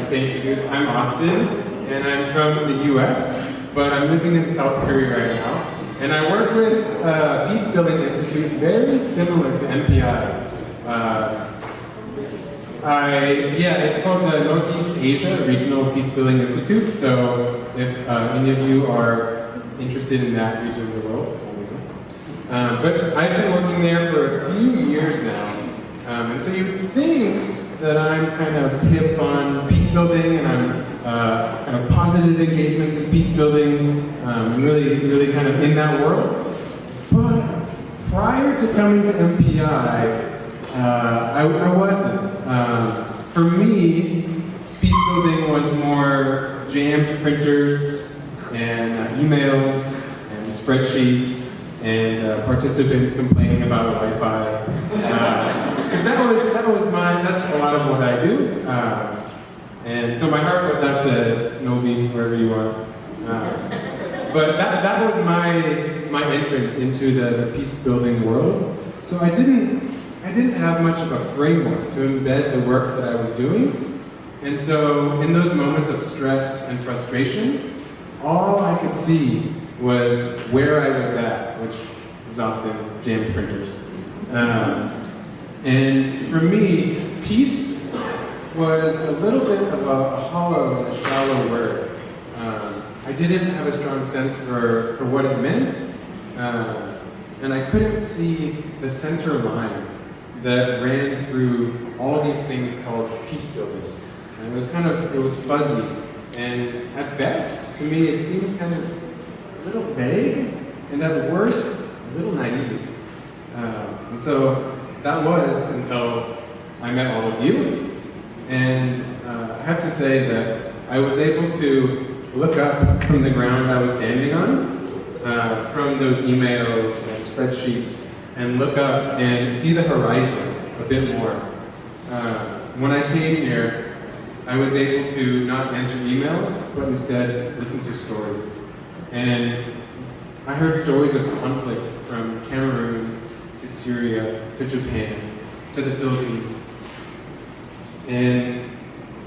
get introduced. I'm Austin, and I'm from the US, but I'm living in South Korea right now. And I work with a Peacebuilding Institute very similar to MPI. It's called the Northeast Asia Regional Peacebuilding Institute. So if any of you are interested in that region of the world, but I've been working there for a few years now. And so you'd think that I'm kind of hip on peace building, and I'm kind of positive engagements in peace building, really kind of in that world. But prior to coming to MPI, I wasn't. For me, peace building was more jammed printers and emails and spreadsheets and participants complaining about Wi-Fi. Because that's a lot of what I do. And so my heart goes out to Nobi, wherever you are. But that was my entrance into the peace building world. So I didn't have much of a framework to embed the work that I was doing. And so in those moments of stress and frustration, all I could see was where I was at, which was often jammed printers. And for me, peace was a little bit of a hollow and a shallow word. I didn't have a strong sense for what it meant, and I couldn't see the center line that ran through all these things called peace building. And it was fuzzy, and at best, to me, it seemed kind of a little vague, and at worst, a little naive. And so that was until I met all of you. And I have to say that I was able to look up from the ground I was standing on, from those emails and spreadsheets, and look up and see the horizon a bit more. When I came here, I was able to not answer emails, but instead listen to stories. And I heard stories of conflict from Cameroon to Syria to Japan to the Philippines. And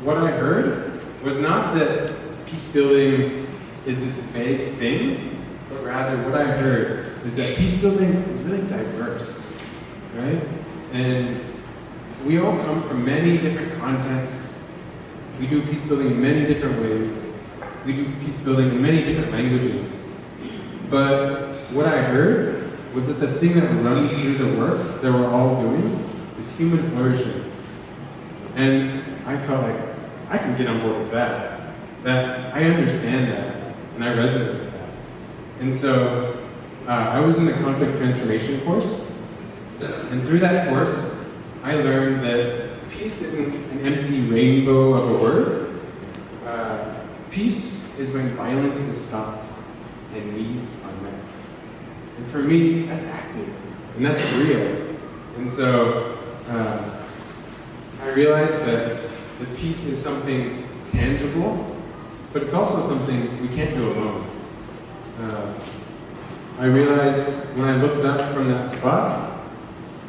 what I heard was not that peace building is this vague thing, but rather what I heard is that peace building is really diverse, right? And we all come from many different contexts. We do peace building in many different ways. We do peace building in many different languages. But what I heard was that the thing that runs through the work that we're all doing is human flourishing. And I felt like I can get on board with that. That I understand that, and I resonate with that. And so I was in the conflict transformation course, and through that course, I learned that peace isn't an empty rainbow of a word. Peace is when violence is stopped and needs are met. And for me, that's active, and that's real. And so I realized that the peace is something tangible, but it's also something we can't do alone. I realized when I looked up from that spot,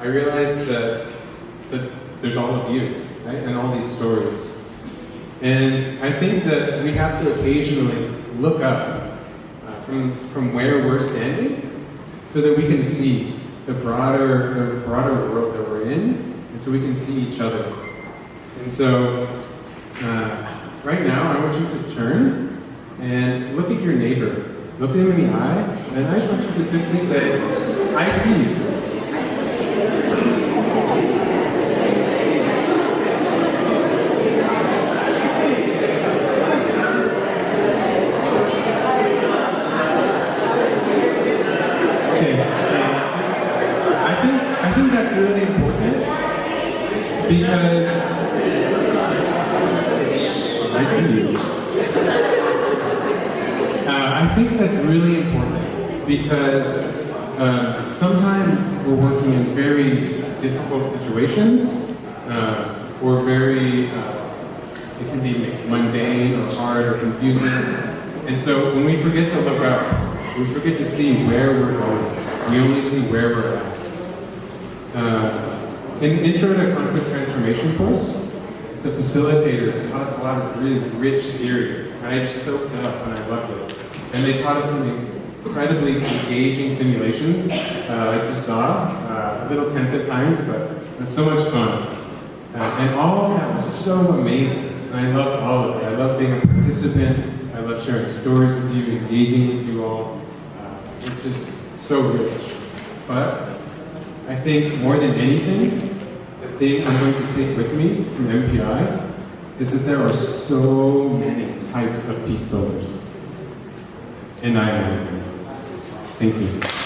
I realized that there's all of you, right? And all these stories. And I think that we have to occasionally look up from where we're standing so that we can see the broader world that we're in, and so we can see each other. And so right now, I want you to turn and look at your neighbor. Look at him in the eye, and I just want you to simply say, I see you. I think that's really important because I see you. I think that's really important because sometimes we're working in very difficult situations, or it can be mundane or hard or confusing. And so when we forget to look up, we forget to see where we're going. We only see where we're at. In Intro to Conflict Transformation course, the facilitators taught us a lot of really rich theory, and I just soaked it up and I loved it. And they taught us some incredibly engaging simulations, like you saw, a little tense at times, but it was so much fun. And all of that was so amazing, and I loved all of it. I loved being a participant, I loved sharing stories with you, engaging with you all. It's just so rich. But I think more than anything, the thing I'm going to take with me from MPI is that there are so many types of peace builders. And I am one of them. Thank you.